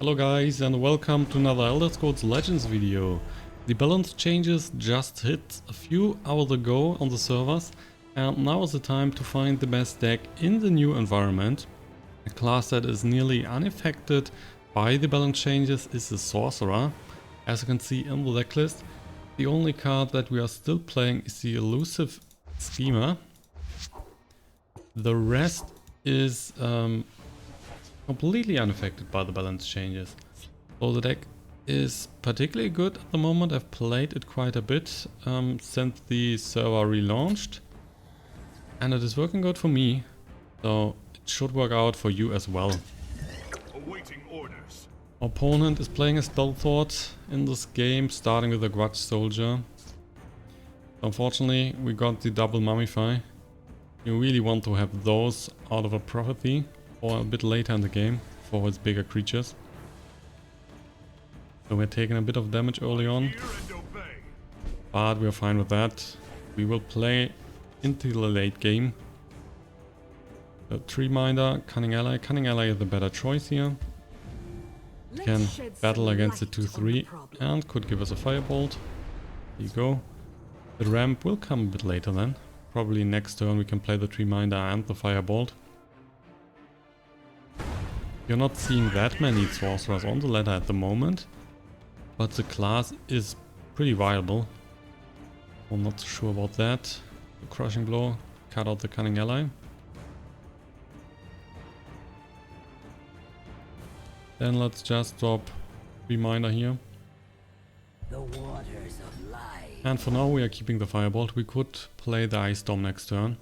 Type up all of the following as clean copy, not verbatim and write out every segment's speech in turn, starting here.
Hello guys and welcome to another Elder Scrolls Legends video. The balance changes just hit a few hours ago on the servers and now is the time to find the best deck in the new environment. A class that is nearly unaffected by the balance changes is the Sorcerer. As you can see in the decklist, the only card that we are still playing is the Elusive Schemer. The rest is completely unaffected by the balance changes. So the deck is particularly good at the moment. I've played it quite a bit since the server relaunched and it is working good for me, so it should work out for you as well. Awaiting orders. Opponent is playing a Stealthord in this game, starting with a Grudge Soldier. Unfortunately we got the double Mummify. You really want to have those out of a Prophecy or a bit later in the game for its bigger creatures. So we're taking a bit of damage early on, but we're fine with that. We will play into the late game. The Tree Minder, Cunning Ally. Cunning Ally is the better choice here. We can battle against the 2-3 and could give us a Firebolt. There you go. The ramp will come a bit later then. Probably next turn we can play the Tree Minder and the Firebolt. You're not seeing that many sorcerers on the ladder at the moment, but the class is pretty viable. I'm not so sure about that. The Crushing Blow, cut out the Cunning Ally. Then let's just drop Reminder here. The waters of life. And for now we are keeping the Firebolt. We could play the Ice Storm next turn.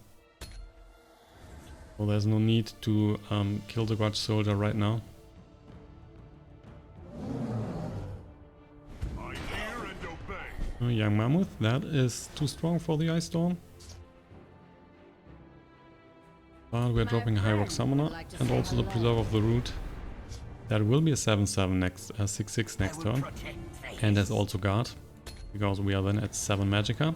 So there's no need to kill the Grudge Soldier right now. I hear and obey. A Young Mammoth, that is too strong for the Ice Storm. But we're dropping a High Rock Summoner and also the Preserve of the Root. That will be a 7-7 next, 6-6 next turn. And there's also Guard, because we are then at 7 Magicka.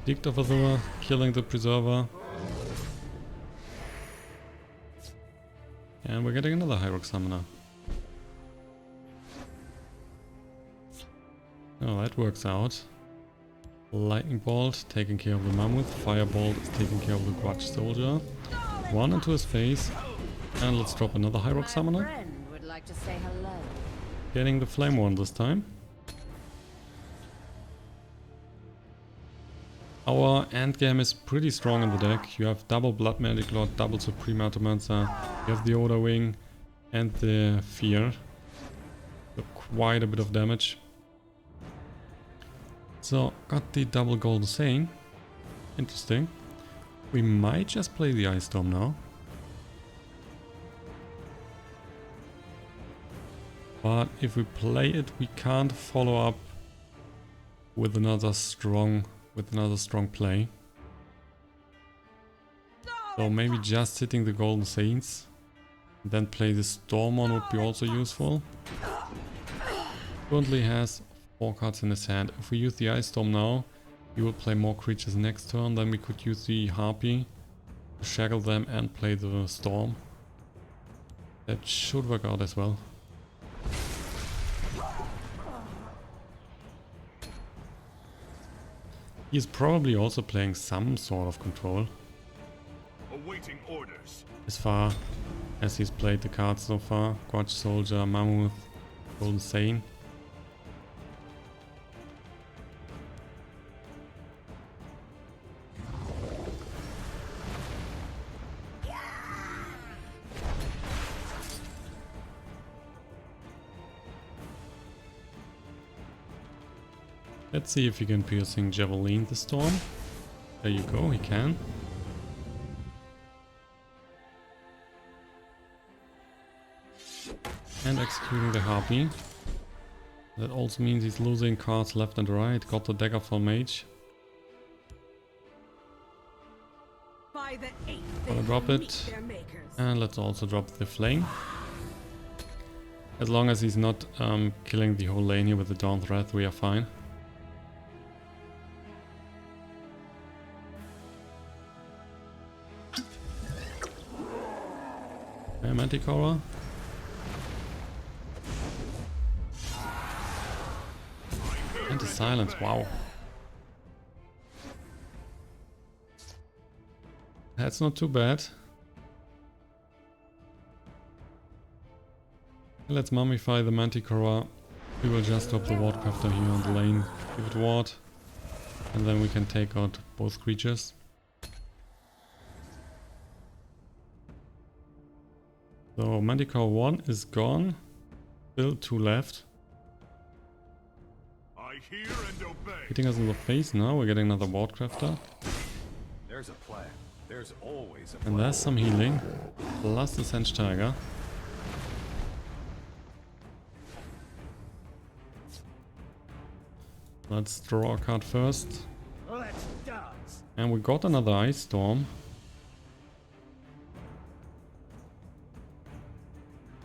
Dict of Azura, killing the Preserver. And we're getting another High Rock Summoner. Oh, that works out. Lightning Bolt taking care of the Mammoth. Firebolt is taking care of the Grudge Soldier. One into his face. And let's drop another High Rock Summoner. Would like to say hello. Getting the Flame Warden this time. Our endgame is pretty strong in the deck. You have double Blood Magic Lord, double Supreme Atromancer, you have the Odahviing and the Fear. So quite a bit of damage. So got the double Golden Saying. Interesting. We might just play the Ice Storm now. But if we play it, we can't follow up with another strong play. So maybe just hitting the Golden Saints and then play the Storm on would be also useful. Currently has 4 cards in his hand. If we use the Ice Storm now, he will play more creatures next turn. Then we could use the Harpy to shackle them and play the Storm. That should work out as well. He's probably also playing some sort of control. Awaiting orders. As far as he's played the cards so far. Grudge Soldier, Mammoth, Golden Sane. Let's see if he can Piercing Javelin the Storm. There you go, he can. And executing the Harpy. That also means he's losing cards left and right. Got the Daggerfall Mage. Gonna drop it. And let's also drop the Flame. As long as he's not killing the whole lane here with the Dawn Threat, we are fine. Manticore. And the silence, wow. That's not too bad. Let's mummify the Manticore. We will just stop the Wardcrafter here on the lane, give it ward, and then we can take out both creatures. So Manticore 1 is gone, still 2 left. I hear and obey. Hitting us in the face now, we're getting another Wardcrafter. There's a plan. There's always a plan. And there's some healing, plus the Sense Tiger. Let's draw a card first. Let's dance. And we got another Ice Storm.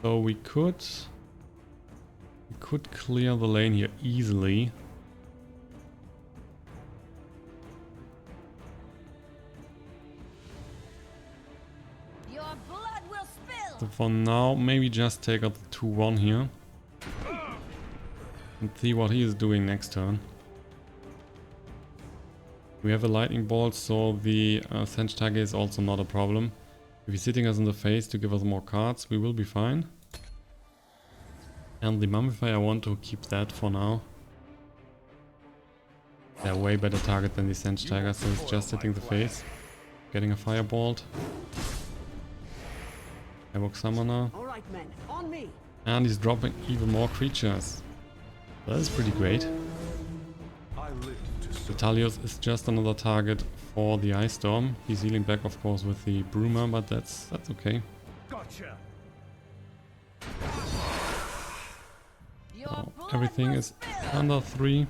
So we could clear the lane here easily. Your blood will spill. So for now, maybe just take out the 2-1 here. And see what he is doing next turn. We have a lightning bolt, so the Sense Tiger is also not a problem. If he's hitting us in the face to give us more cards, we will be fine. And the Mummify, I want to keep that for now. They're a way better target than the Sense Tiger, so it's just hitting the face. Getting a Firebolt. Evoke Summoner. All right, men, on me. And he's dropping even more creatures. That is pretty great. I lived to serve. Vitalius is just another target for the Ice Storm. He's healing back, of course, with the Broomer, but that's okay. Gotcha. Your So blood everything will is spill. under 3.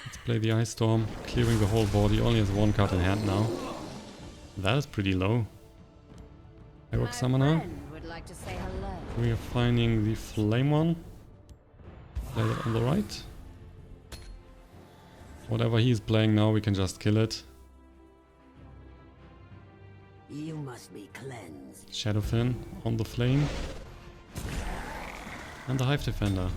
Let's play the Ice Storm, clearing the whole board. He only has 1 card in hand now. That is pretty low. Evoke My Summoner. friend would like to say hello. We are finding the Flame one. Play that on the right. Whatever he is playing now, we can just kill it. You must be cleansed. Shadowfen on the Flame. And the Hive Defender.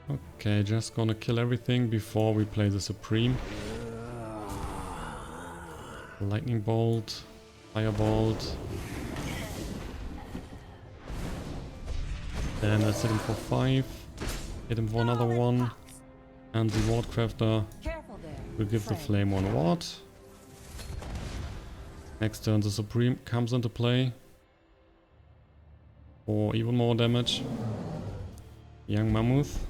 Okay, just gonna kill everything before we play the Supreme. Lightning Bolt, Firebolt. Then let's hit him for 5. Hit him for another 1. And the Wardcrafter Careful there. will give the Flame 1 ward. Next turn the Supreme comes into play. For even more damage. Young Mammoth.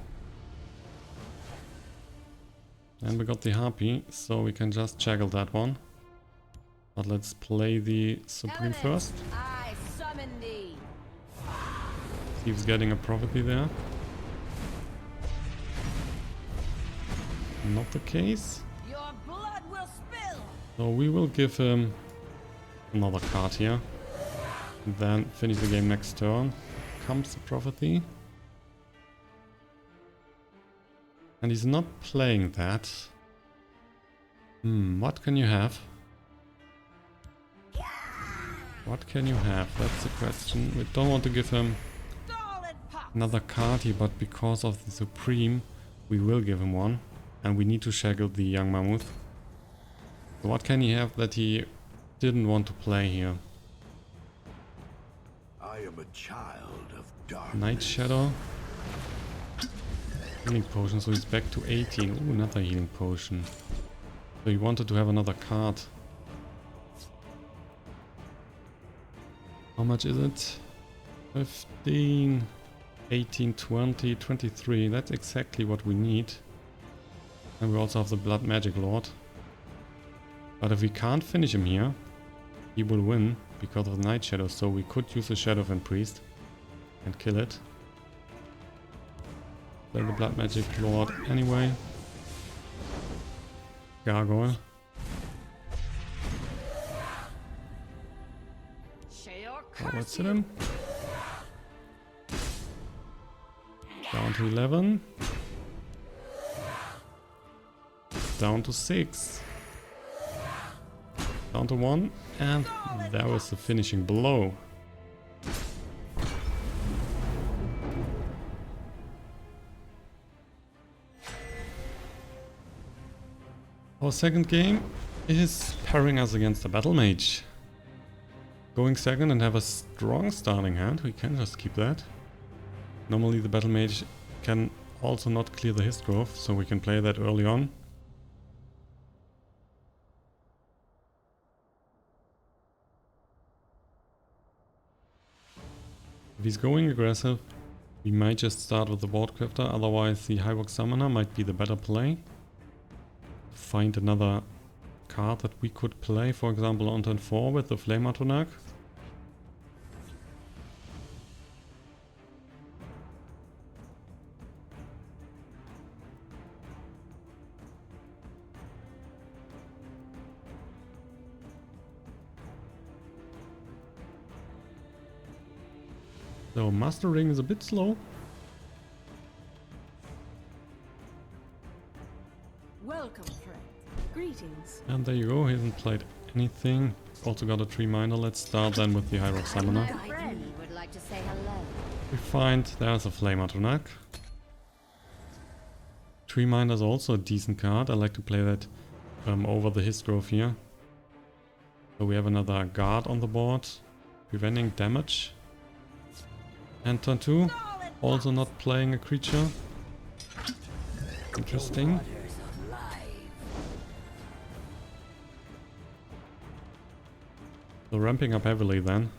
And we got the Harpy, so we can just jaggle that one. But let's play the Supreme first. I summon thee. See if he's getting a Prophecy there. Not the case. Your blood will spill. So we will give him another card here. And then finish the game next turn. Comes the Prophecy. And he's not playing that. What can you have? What can you have? That's the question. We don't want to give him Stall and pop. another card here, but because of the Supreme, we will give him one. And we need to shaggle the Young Mammoth. So what can he have that he didn't want to play here? I am a child of darkness. Night Shadow. Healing Potion, so he's back to 18. Ooh, another Healing Potion. So he wanted to have another card. How much is it? 15, 18, 20, 23. That's exactly what we need. And we also have the Blood Magic Lord. But if we can't finish him here, he will win because of the Night Shadow. So we could use the Shadowfen Priest and kill it. Play the Blood Magic Lord anyway. Gargoyle. Share your Oh, let's curse. hit him. Down to 11. down to 6. Down to 1, and that was the finishing blow. Our second game is pairing us against a Battle Mage. Going second and have a strong starting hand, we can just keep that. Normally the Battle Mage can also not clear the Hist Grove, so we can play that early on. If he's going aggressive, we might just start with the Wardcrafter, otherwise the High Rock Summoner might be the better play. Find another card that we could play, for example on turn 4 with the Flame Atronach. So Master Ring is a bit slow. Welcome, friend. Greetings. And there you go, he hasn't played anything. Also got a Tree Miner. Let's start then with the High Rock Summoner. My friend would like to say hello. We find there's a Flame Atronach. Tree Miner is also a decent card. I like to play that over the Hist Grove here. So we have another guard on the board, preventing damage. And turn 2, also not playing a creature. Interesting. So ramping up heavily then.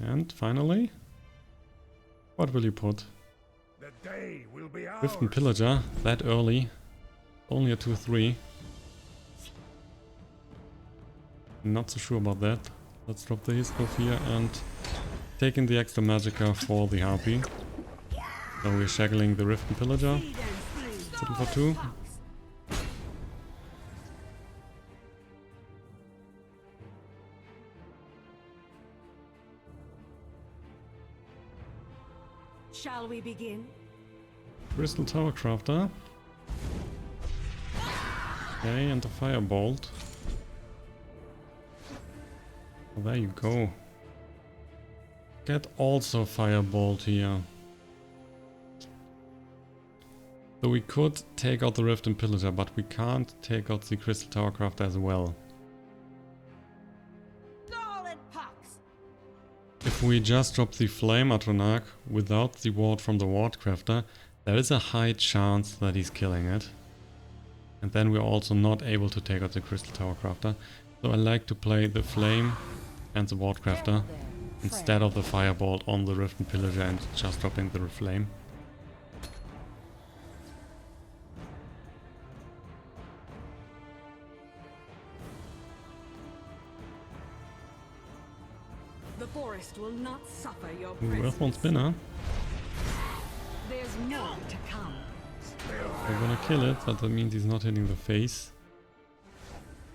And finally, what will you put? The day will be ours. Rift and Pillager, that early. Only a 2/3. Not so sure about that. Let's drop the Hist Grove here and take in the extra Magicka for the Harpy. So we're shackling the Rift and Pillager. Sitting for 2. Shall we begin? Crystal Tower Crafter. Okay, and the Firebolt. Well, there you go. Get also Firebolt here. So we could take out the Rift and Pillager, but we can't take out the Crystal Tower Crafter as well. If we just drop the Flame Atronach without the ward from the Wardcrafter, there is a high chance that he's killing it. And then we're also not able to take out the Crystal Tower Crafter. So I like to play the Flame and the Wardcrafter instead of the Firebolt on the Rift and Pillager and just dropping the Flame. The forest will not suffer your Ooh, Earthbound Spinner. There's more to come. We're gonna kill it, but that means he's not hitting the face.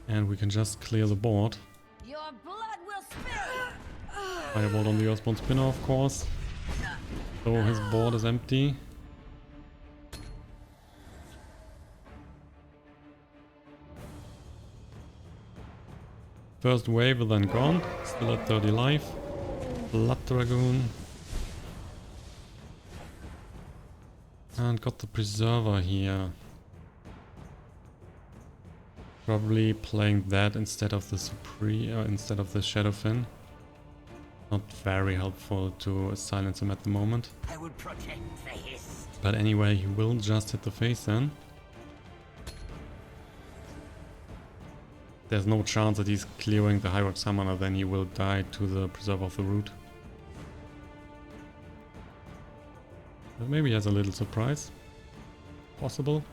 And we can just clear the board. Your blood will spill. Firebolt on the Earthbound Spinner, of course. So his board is empty. First wave is then gone. Still at 30 life. Blood Dragoon. And got the Preserver here. Probably playing that instead of the instead of the Shadowfen. Not very helpful to silence him at the moment. I will protect the Hist. But anyway, he will just hit the face then. There's no chance that he's clearing the High Rock Summoner, then he will die to the Preserver of the Root. But maybe he has a little surprise. Possible.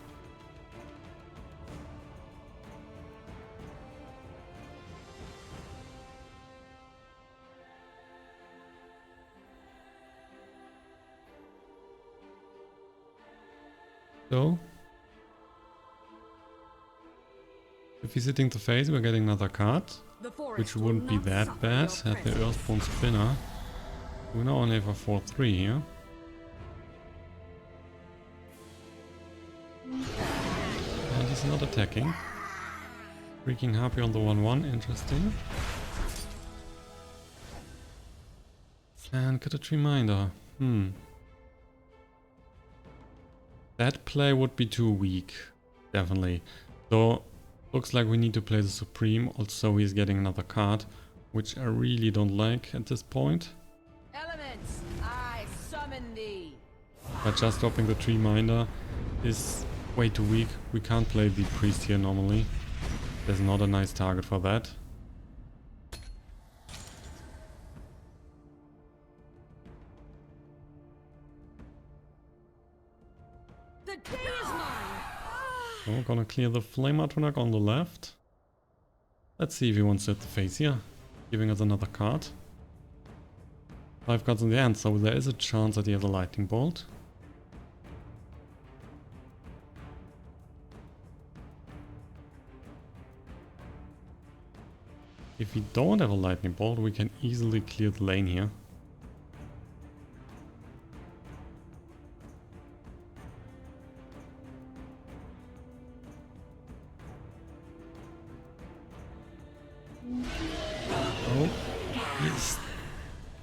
So, if he's hitting the face, we're getting another card, which wouldn't be that bad. Have the Earthbound Spinner. We now only have a 4-3 here. And he's not attacking. Shrieking Harpy on the 1-1, interesting. And got a Reminder. That play would be too weak, definitely. So, looks like we need to play the Supreme, also he's getting another card, which I really don't like at this point. Elements, I summon thee. But just dropping the Reminder is way too weak. We can't play the Priest here normally. There's not a nice target for that. The day is mine. So we're gonna clear the Flame Atronach on the left. Let's see if he wants to hit the face here, giving us another card. 5 cards in the end, so there is a chance that he has a Lightning Bolt. If we don't have a Lightning Bolt, we can easily clear the lane here. Oh, he's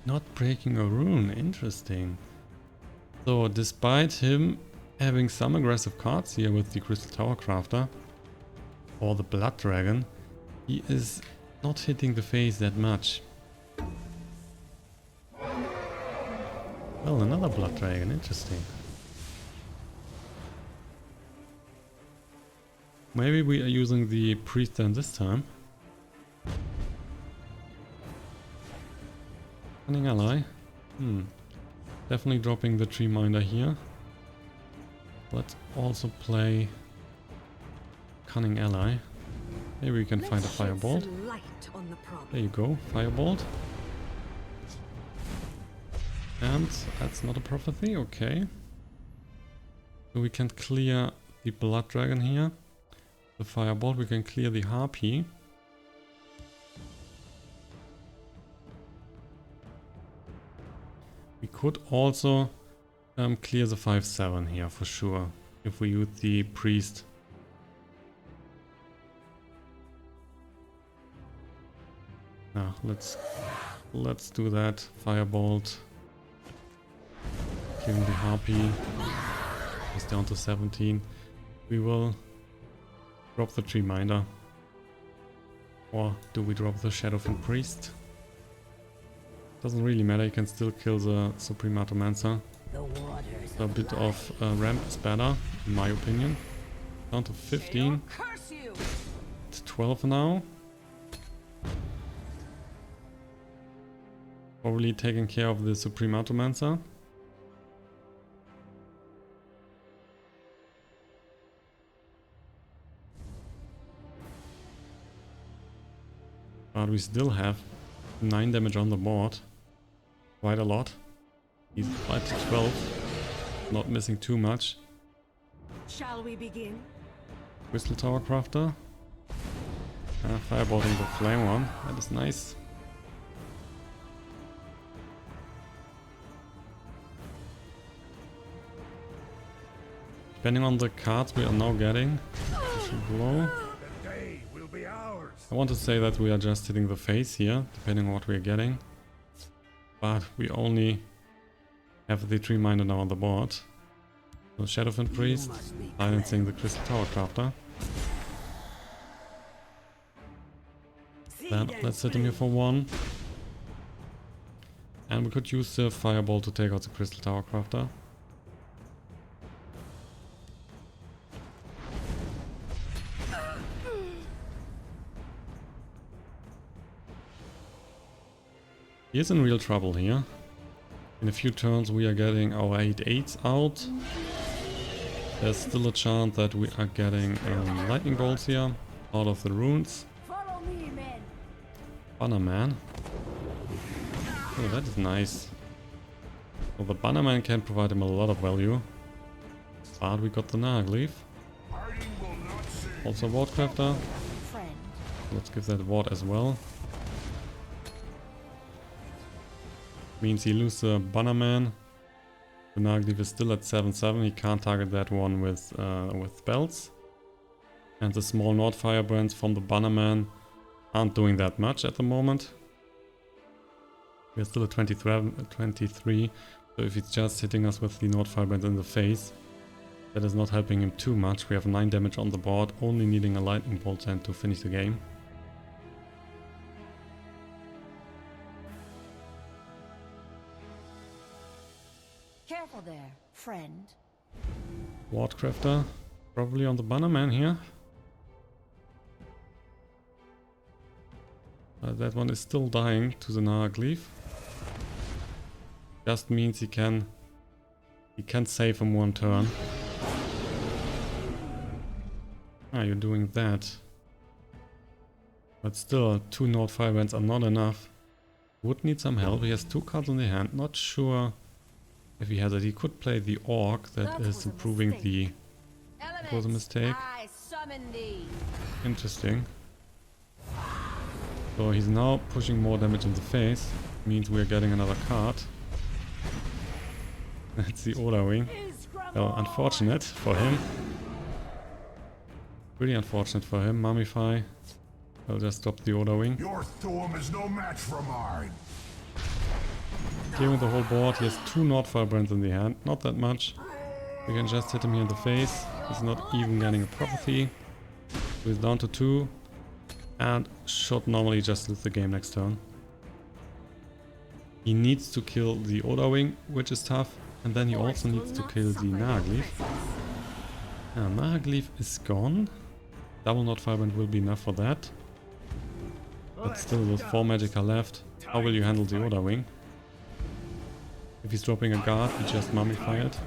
not breaking a rune. Interesting. So, despite him having some aggressive cards here with the Crystal Tower Crafter or the Blood Dragon, he is not hitting the face that much. Well, another Blood Dragon. Interesting. Maybe we are using the Priest then this time. Cunning Ally. Definitely dropping the Reminder here. Let's also play Cunning Ally. Maybe we can find a Firebolt. There you go, Firebolt. And that's not a prophecy, okay. So we can clear the Blood Dragon here. The Firebolt, we can clear the Harpy. We could also clear the 5-7 here for sure, if we use the Priest. Now let's do that. Firebolt. Killing the Harpy. It's down to 17. We will drop the Reminder. Or do we drop the Shadowfen Priest? Doesn't really matter, you can still kill the Supreme Atromancer. A bit of ramp is better, in my opinion. Down to 15. It's 12 now. Probably taking care of the Supreme Atromancer. But we still have 9 damage on the board. Quite a lot. He's 5 to 12. Not missing too much. Shall we begin? Crystal Tower Crafter. Firebolting the flame one. That is nice. Depending on the cards we are now getting, blow. I want to say that we are just hitting the face here, depending on what we are getting. But we only have the Reminder now on the board. So Shadowfen Priest, silencing the Crystal Tower Crafter. Then let's hit him here for 1. And we could use the Firebolt to take out the Crystal Tower Crafter. He is in real trouble here. In a few turns we are getting our 8/8s out. There's still a chance that we are getting lightning bolts here out of the runes. Follow me, men. Bannerman. Oh, that is nice. So the Bannerman can provide him a lot of value. But we got the Nahagliiv. Also Wardcrafter. Let's give that ward as well. Means he loses the Bannerman. The Nahagliiv is still at 7-7. He can't target that one with spells. And the small Nord Firebrands from the Bannerman aren't doing that much at the moment. We're still at 23. So if he's just hitting us with the Nord Firebrands in the face, that is not helping him too much. We have 9 damage on the board, only needing a Lightning Bolt then to finish the game. Careful there, friend. Wardcrafter, probably on the Bannerman here. That one is still dying to the Nahagliiv. Just means he can save him one turn. Ah, you're doing that. But still, 2 Nord Firebrands are not enough. Would need some help. He has 2 cards in the hand. Not sure if he has it. He could play the Orc. That is improving the... That was a mistake. I summon thee. Interesting. So he's now pushing more damage in the face. Means we're getting another card. That's the Odahviing. Well, unfortunate for him. Really unfortunate for him. Mummify. I'll just stop the Odahviing. Your Thorm is no match for mine. Clearing the whole board. He has 2 Nord Firebrands in the hand. Not that much. We can just hit him here in the face. He's not even getting a prophecy. So he's down to 2. And should normally just lose the game next turn. He needs to kill the Odahviing, which is tough. And then he also needs to kill the Nahagliiv. Nahagliiv is gone. Double Nord Firebrand will be enough for that. But still with 4 magic are left. How will you handle the Odahviing? If he's dropping a guard, we just mummify it.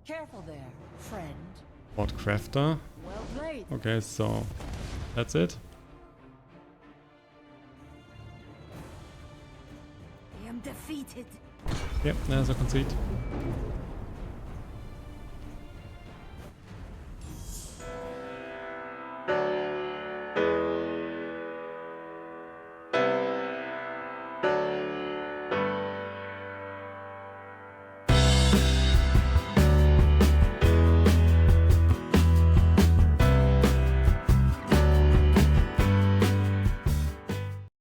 Careful there, friend. Wardcrafter. Well played. Okay, so that's it. I am defeated. Yep, there's a concede.